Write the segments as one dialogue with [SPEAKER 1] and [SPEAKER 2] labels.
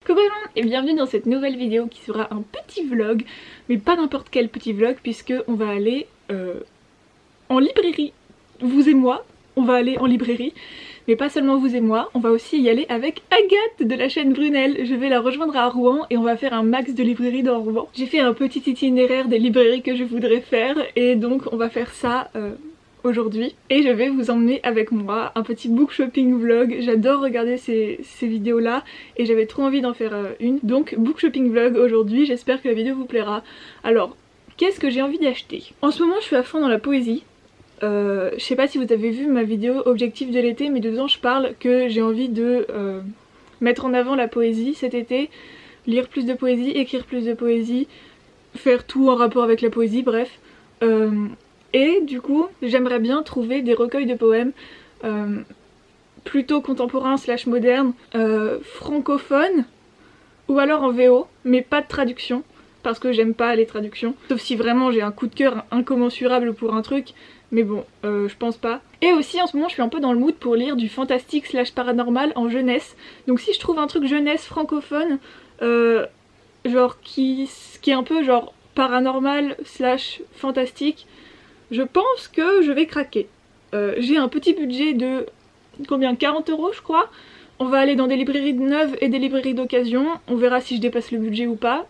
[SPEAKER 1] Coucou et bienvenue dans cette nouvelle vidéo qui sera un petit vlog, mais pas n'importe quel petit vlog puisque on va aller en librairie. Vous et moi, on va aller en librairie, mais pas seulement vous et moi, on va aussi y aller avec Agathe de la chaîne Brunel. Je vais la rejoindre à Rouen et on va faire un max de librairies dans Rouen. J'ai fait un petit itinéraire des librairies que je voudrais faire et donc on va faire ça aujourd'hui. Et je vais vous emmener avec moi, un petit book shopping vlog. J'adore regarder ces vidéos là et j'avais trop envie d'en faire une. Donc book shopping vlog aujourd'hui, j'espère que la vidéo vous plaira. Alors, qu'est-ce que j'ai envie d'acheter? En ce moment je suis à fond dans la poésie. Je sais pas si vous avez vu ma vidéo objectif de l'été, mais dedans je parle que j'ai envie de mettre en avant la poésie cet été, lire plus de poésie, écrire plus de poésie, faire tout en rapport avec la poésie, bref. Et du coup j'aimerais bien trouver des recueils de poèmes plutôt contemporains slash modernes, francophones, ou alors en VO, mais pas de traduction, parce que j'aime pas les traductions, sauf si vraiment j'ai un coup de cœur incommensurable pour un truc. Mais bon, je pense pas. Et aussi en ce moment je suis un peu dans le mood pour lire du fantastique slash paranormal en jeunesse. Donc si je trouve un truc jeunesse francophone, genre qui est un peu genre paranormal slash fantastique, je pense que je vais craquer. J'ai un petit budget de combien, 40 € je crois. On va aller dans des librairies neuves et des librairies d'occasion. On verra si je dépasse le budget ou pas.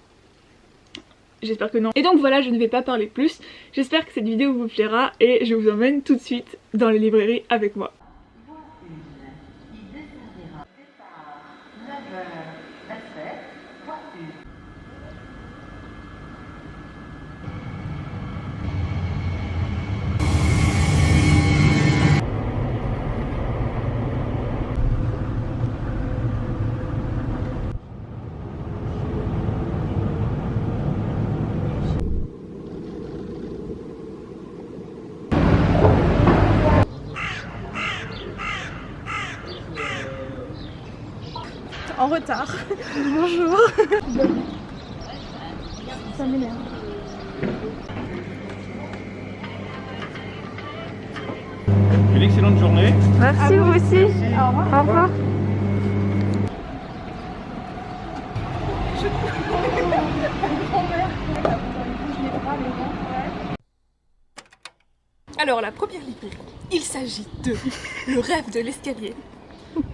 [SPEAKER 1] J'espère que non. Et donc voilà, je ne vais pas parler plus. J'espère que cette vidéo vous plaira et je vous emmène tout de suite dans les librairies avec moi. En retard. Bonjour. Ça m'énerve.
[SPEAKER 2] Une excellente journée.
[SPEAKER 1] Merci vous aussi. Au revoir. Au revoir. Alors la première librairie, il s'agit de Le Rêve de l'escalier.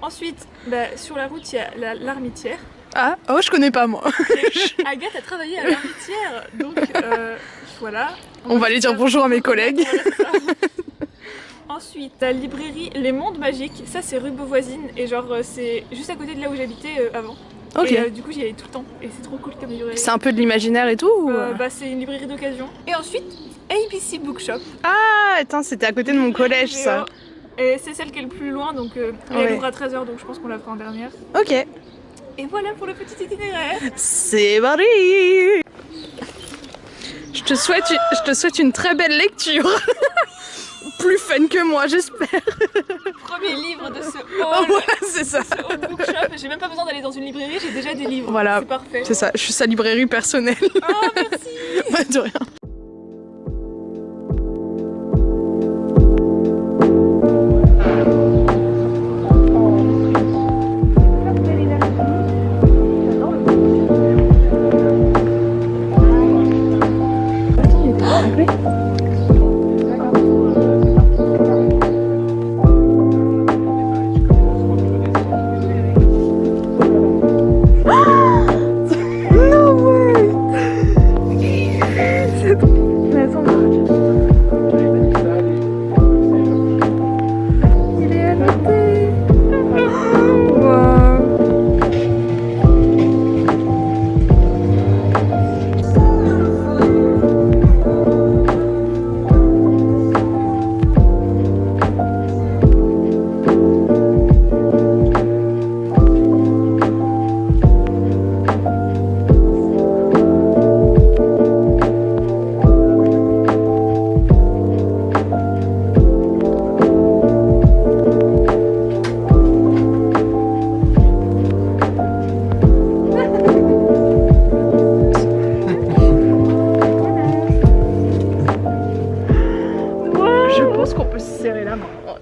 [SPEAKER 1] Ensuite, sur la route, il y a l'Armitière.
[SPEAKER 3] Ah, oh, je connais pas moi.
[SPEAKER 1] Agathe a travaillé à l'Armitière, donc voilà.
[SPEAKER 3] On va aller dire bonjour à mes collègues.
[SPEAKER 1] Ensuite, la librairie Les Mondes Magiques, ça c'est rue Beauvoisine, et genre c'est juste à côté de là où j'habitais avant.
[SPEAKER 3] Ok.
[SPEAKER 1] Et du coup j'y allais tout le temps, et c'est trop cool comme librairie.
[SPEAKER 3] C'est un peu de l'imaginaire et tout ou...
[SPEAKER 1] C'est une librairie d'occasion. Et ensuite, ABC Bookshop.
[SPEAKER 3] Ah, attends, c'était à côté de mon collège ça.
[SPEAKER 1] Et c'est celle qui est le plus loin, donc elle ouvre à 13 h, donc je pense qu'on la fera en dernière.
[SPEAKER 3] Ok.
[SPEAKER 1] Et voilà pour le petit itinéraire.
[SPEAKER 3] C'est parti. Je te souhaite une très belle lecture. Plus fun que moi, j'espère.
[SPEAKER 1] Premier livre de ce
[SPEAKER 3] Oh,
[SPEAKER 1] hall.
[SPEAKER 3] voilà, c'est ça.
[SPEAKER 1] Ce hall bookshop. J'ai même pas besoin d'aller dans une librairie, j'ai déjà des livres.
[SPEAKER 3] Voilà.
[SPEAKER 1] C'est parfait.
[SPEAKER 3] C'est ça, je suis sa librairie personnelle.
[SPEAKER 1] Oh, merci.
[SPEAKER 3] Bah, de rien.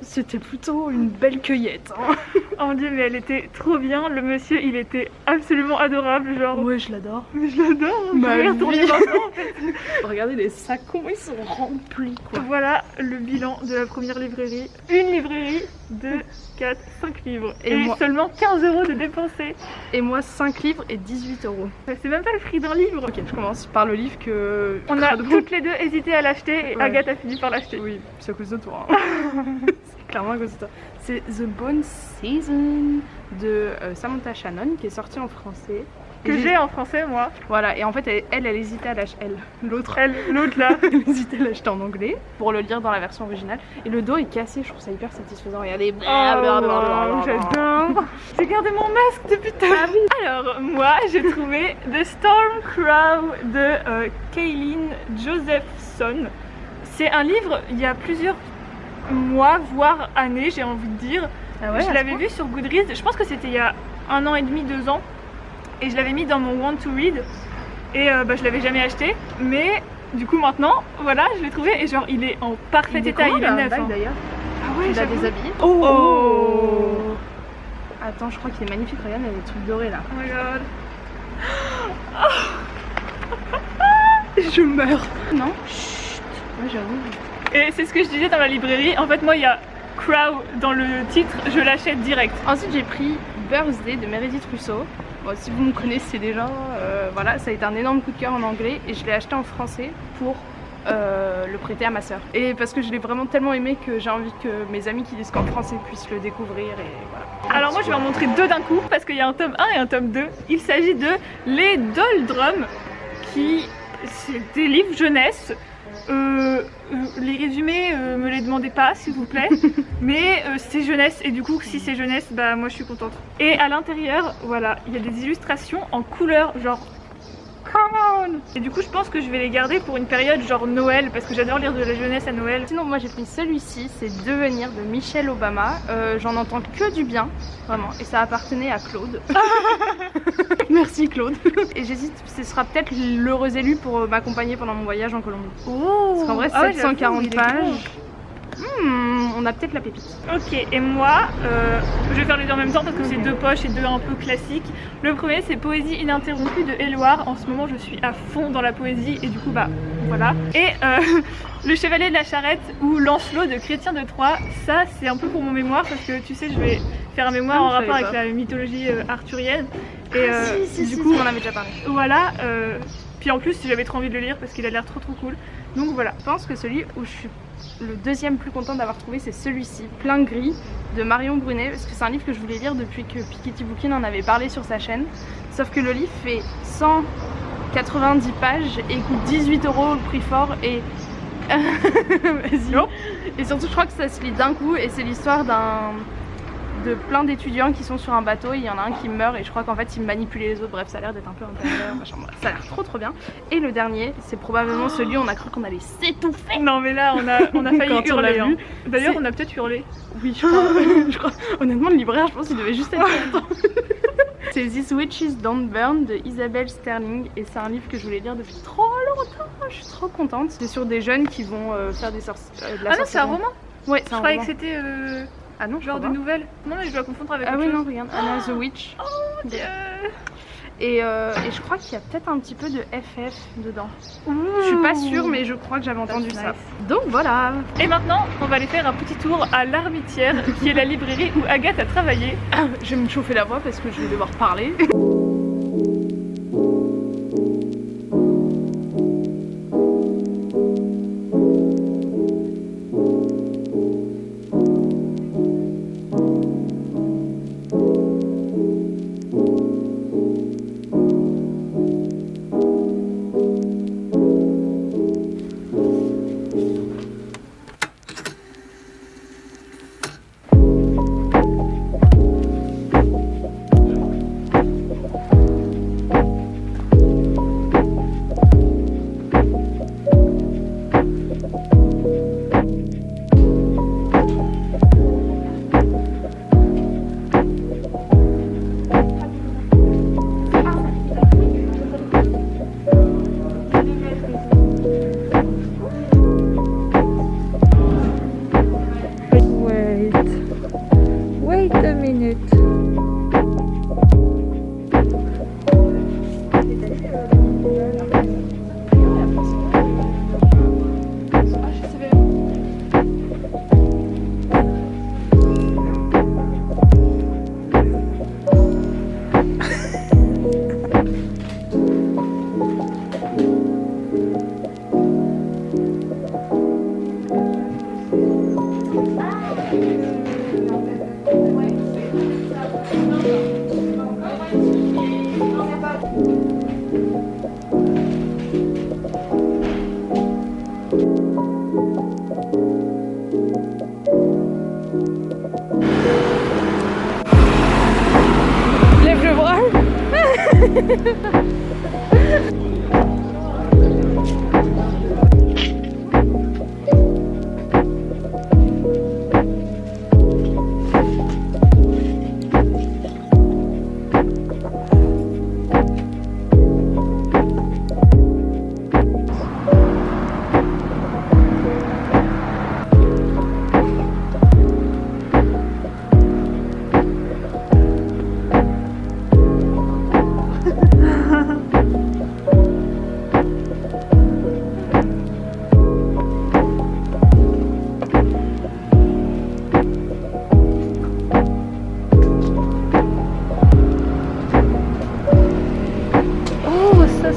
[SPEAKER 3] C'était plutôt une belle cueillette. Hein.
[SPEAKER 1] Oh mon dieu, mais elle était trop bien. Le monsieur, il était absolument adorable, genre.
[SPEAKER 3] Ouais, je l'adore.
[SPEAKER 1] Mais je l'adore.
[SPEAKER 3] Ma
[SPEAKER 1] Je vais y retourner
[SPEAKER 3] vie.
[SPEAKER 1] maintenant, en fait.
[SPEAKER 3] Regardez les sacs, comment ils sont remplis quoi.
[SPEAKER 1] Voilà le bilan de la première librairie. Une librairie, 2, 4, 5 livres.
[SPEAKER 3] Et
[SPEAKER 1] Et
[SPEAKER 3] moi-
[SPEAKER 1] seulement 15 € de dépensés.
[SPEAKER 3] Et moi 5 livres et 18 euros.
[SPEAKER 1] C'est même pas le prix d'un livre.
[SPEAKER 3] Ok, je commence par le livre que...
[SPEAKER 1] On a
[SPEAKER 3] Crado.
[SPEAKER 1] toutes les deux hésité à l'acheter et
[SPEAKER 3] Ouais.
[SPEAKER 1] Agathe a fini par l'acheter.
[SPEAKER 3] Oui, c'est à cause de toi. Hein. C'est clairement à cause de toi. C'est The Bone Season de Samantha Shannon qui est sorti en français.
[SPEAKER 1] Que
[SPEAKER 3] Et
[SPEAKER 1] j'ai en français, moi.
[SPEAKER 3] Voilà, et en fait, elle hésitait à l'acheter. L'autre,
[SPEAKER 1] L'autre là.
[SPEAKER 3] elle hésitait à l'acheter en anglais pour le lire dans la version originale. Et le dos est cassé, je trouve ça hyper satisfaisant. Regardez.
[SPEAKER 1] Oh, j'adore. J'ai gardé mon masque depuis tout à l'heure. Alors, moi, j'ai trouvé The Storm Crow de Kaylin Josephson. C'est un livre, il y a plusieurs mois, voire années, j'ai envie de dire.
[SPEAKER 3] Ah ouais,
[SPEAKER 1] Je l'avais vu sur Goodreads, je pense que c'était il y a 1 an et demi, 2 ans. Et je l'avais mis dans mon Want to Read. Et je l'avais jamais acheté. Mais du coup, maintenant, voilà, je l'ai trouvé. Et genre, il est en parfait état, il est neuf. Hein.
[SPEAKER 3] d'ailleurs.
[SPEAKER 1] Ah ouais,
[SPEAKER 3] Tu l'as
[SPEAKER 1] j'avoue.
[SPEAKER 3] déshabillé.
[SPEAKER 1] Oh.
[SPEAKER 3] Attends, je crois qu'il est magnifique. Regarde, il y a des trucs dorés là.
[SPEAKER 1] Oh my god.
[SPEAKER 3] Je meurs. Non. Chut. Ouais, j'avoue.
[SPEAKER 1] Et c'est ce que je disais dans la librairie. En fait, moi, il y a Crow dans le titre, je l'achète direct.
[SPEAKER 3] Ensuite, j'ai pris Birthday de Meredith Russo. Bon, si vous me connaissez déjà, voilà, ça a été un énorme coup de cœur en anglais et je l'ai acheté en français pour le prêter à ma soeur. Et parce que je l'ai vraiment tellement aimé que j'ai envie que mes amis qui lisent qu'en français puissent le découvrir et voilà.
[SPEAKER 1] Alors moi, je vais en montrer 2 d'un coup parce qu'il y a un tome 1 et un tome 2. Il s'agit de Les Doldrums, qui c'est des livres jeunesse. Les résumés, me les demandez pas s'il vous plaît, mais c'est jeunesse et du coup si c'est jeunesse, bah moi je suis contente. Et à l'intérieur, voilà, il y a des illustrations en couleur, genre come on. Et du coup je pense que je vais les garder pour une période genre Noël, parce que j'adore lire de la jeunesse à Noël.
[SPEAKER 3] Sinon, moi j'ai pris celui-ci, c'est Devenir de Michelle Obama. J'en entends que du bien, vraiment, et ça appartenait à Claude. Merci Claude. Et j'hésite, ce sera peut-être l'heureux élu pour m'accompagner pendant mon voyage en Colombie.
[SPEAKER 1] Oh.
[SPEAKER 3] Parce qu'en vrai,
[SPEAKER 1] Ah ouais,
[SPEAKER 3] 740
[SPEAKER 1] j'avoue, il est
[SPEAKER 3] pages. On a peut-être la pépite.
[SPEAKER 1] Ok, et moi, je vais faire les deux en même temps parce que c'est 2 poches et 2 un peu classiques. Le premier, c'est Poésie ininterrompue de Éluard. En ce moment, je suis à fond dans la poésie et du coup, bah voilà. Et Le Chevalier de la Charrette ou Lancelot de Chrétien de Troyes. Ça, c'est un peu pour mon mémoire parce que tu sais, je vais faire un mémoire en
[SPEAKER 3] je savais
[SPEAKER 1] rapport avec
[SPEAKER 3] pas.
[SPEAKER 1] la mythologie arthurienne. Et
[SPEAKER 3] Si,
[SPEAKER 1] du coup,
[SPEAKER 3] tu m'en avais déjà parlé.
[SPEAKER 1] voilà. Puis en plus, j'avais trop envie de le lire parce qu'il a l'air trop cool. Donc voilà.
[SPEAKER 3] Je pense que celui où je suis le deuxième plus contente d'avoir trouvé, c'est celui-ci, Plein gris, de Marion Brunet, parce que c'est un livre que je voulais lire depuis que Piketty Bookin en avait parlé sur sa chaîne. Sauf que le livre fait 190 pages et coûte 18 € le prix fort et... Vas-y.
[SPEAKER 1] Oh.
[SPEAKER 3] Et surtout, je crois que ça se lit d'un coup et c'est l'histoire de plein d'étudiants qui sont sur un bateau et il y en a un qui meurt et je crois qu'en fait il manipulait les autres. Bref, ça a l'air d'être un peu intérieur, machin. Bref, ça a l'air trop bien. Et le dernier, c'est probablement celui où on a cru qu'on allait s'étouffer.
[SPEAKER 1] Non mais là, on a failli
[SPEAKER 3] Quand on l'a
[SPEAKER 1] hurler. Hein.
[SPEAKER 3] vu,
[SPEAKER 1] D'ailleurs,
[SPEAKER 3] c'est-
[SPEAKER 1] on a peut-être hurlé.
[SPEAKER 3] Oui, je crois. Je crois. Honnêtement, le libraire, je pense qu'il devait juste être content. C'est This Witches Don't Burn de Isabelle Sterling et c'est un livre que je voulais lire depuis trop longtemps. Je suis trop contente. C'est sur des jeunes qui vont faire des de la
[SPEAKER 1] Ah non, c'est un
[SPEAKER 3] sorcellerie.
[SPEAKER 1] roman.
[SPEAKER 3] Ouais,
[SPEAKER 1] Je
[SPEAKER 3] c'est un
[SPEAKER 1] croyais
[SPEAKER 3] roman.
[SPEAKER 1] que c'était
[SPEAKER 3] Ah non, je
[SPEAKER 1] genre
[SPEAKER 3] crois
[SPEAKER 1] de
[SPEAKER 3] pas.
[SPEAKER 1] nouvelles. Non mais je dois confondre avec
[SPEAKER 3] Ah
[SPEAKER 1] autre
[SPEAKER 3] oui,
[SPEAKER 1] chose.
[SPEAKER 3] non, regarde. Anna the Witch.
[SPEAKER 1] Oh Dieu.
[SPEAKER 3] Et je crois qu'il y a peut-être un petit peu de FF dedans. Je suis pas sûre, mais je crois que j'avais entendu
[SPEAKER 1] That's
[SPEAKER 3] ça.
[SPEAKER 1] nice.
[SPEAKER 3] Donc voilà.
[SPEAKER 1] Et maintenant, on va aller faire un petit tour à l'Armitière, qui est la librairie où Agathe a travaillé.
[SPEAKER 3] Je vais me chauffer la voix parce que je vais devoir parler.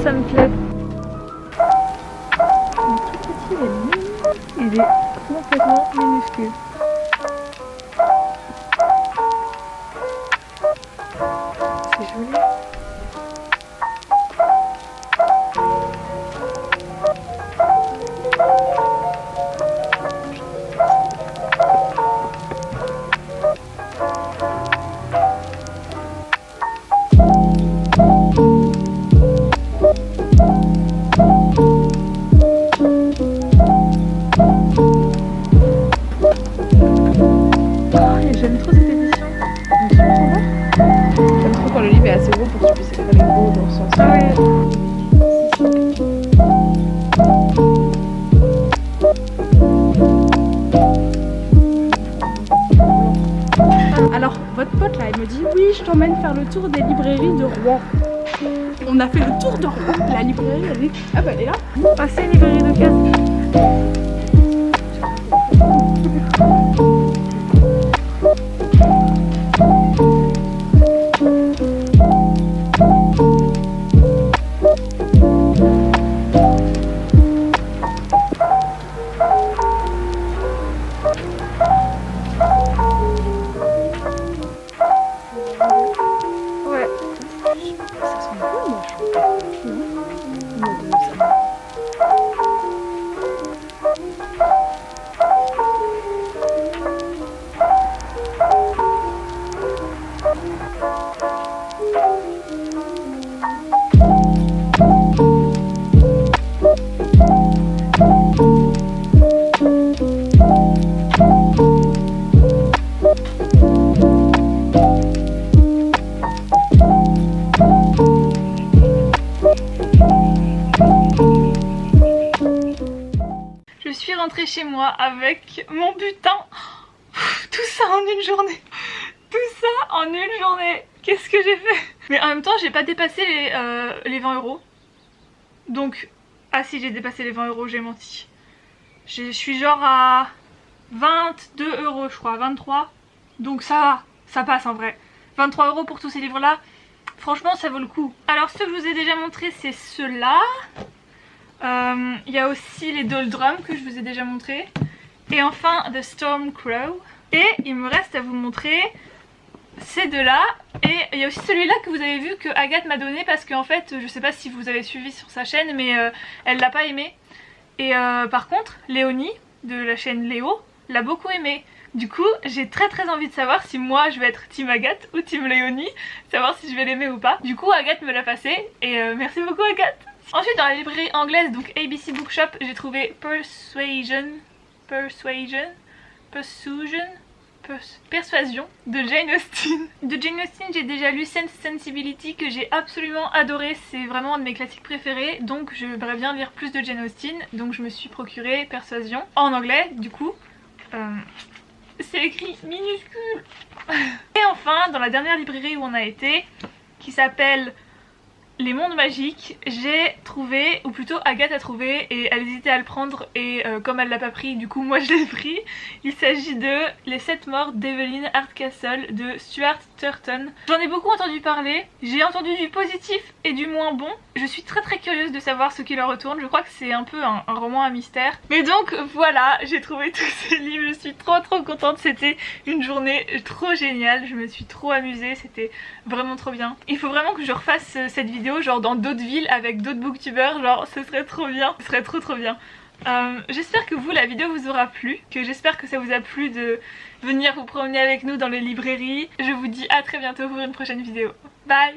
[SPEAKER 1] Ça me plaît. Il est tout petit, il est complètement minuscule. C'est joli. J'aime trop cette édition.
[SPEAKER 3] J'aime trop quand le livre est assez gros pour que tu puisses écrire les mots dans le sens.
[SPEAKER 1] Ah ouais.
[SPEAKER 3] Alors, votre pote là, elle me dit oui, je t'emmène faire le tour des librairies de Rouen. On a fait le tour de Rouen. La librairie, elle est. Ah bah elle est là.
[SPEAKER 1] Ah, c'est une librairie de casse. Je suis rentrée chez moi avec mon butin. Tout ça en une journée. Tout ça en une journée. Qu'est-ce que j'ai fait? Mais en même temps, j'ai pas dépassé les 20 €. Donc, ah si, j'ai dépassé les 20 €, j'ai menti. Je suis genre à 22 € je crois, 23. Donc ça passe en vrai. 23 € pour tous ces livres-là. Franchement, ça vaut le coup. Alors, ce que je vous ai déjà montré, c'est ceux-là. Il y a aussi les Doldrums que je vous ai déjà montré. Et enfin The Storm Crow. Et il me reste à vous montrer ces deux-là. Et il y a aussi celui-là que vous avez vu que Agathe m'a donné parce qu'en fait, je sais pas si vous avez suivi sur sa chaîne, mais elle l'a pas aimé. Et par contre, Léonie de la chaîne Léo l'a beaucoup aimé. Du coup, j'ai très envie de savoir si moi je vais être team Agathe ou team Léonie, savoir si je vais l'aimer ou pas. Du coup, Agathe me l'a passé et merci beaucoup Agathe. Ensuite, dans la librairie anglaise, donc ABC Bookshop, j'ai trouvé Persuasion de Jane Austen. De Jane Austen, j'ai déjà lu Sense & Sensibility que j'ai absolument adoré, c'est vraiment un de mes classiques préférés, donc j'aimerais bien lire plus de Jane Austen, donc je me suis procuré Persuasion en anglais du coup. C'est écrit minuscule. Et enfin, dans la dernière librairie où on a été, qui s'appelle Les Mondes Magiques, j'ai trouvé, ou plutôt Agathe a trouvé et elle hésitait à le prendre et comme elle l'a pas pris, du coup moi je l'ai pris. Il s'agit de Les 7 morts d'Evelyn Hardcastle de Stuart Turton. J'en ai beaucoup entendu parler, j'ai entendu du positif et du moins bon. Je suis très curieuse de savoir ce qui leur retourne, je crois que c'est un peu un roman à mystère. Mais donc voilà, j'ai trouvé tous ces livres, je suis trop contente, c'était une journée trop géniale, je me suis trop amusée, c'était vraiment trop bien. Il faut vraiment que je refasse cette vidéo genre dans d'autres villes avec d'autres booktubers, genre ce serait trop bien, ce serait trop bien. J'espère que vous, la vidéo vous aura plu, que j'espère que ça vous a plu de venir vous promener avec nous dans les librairies. Je vous dis à très bientôt pour une prochaine vidéo. Bye!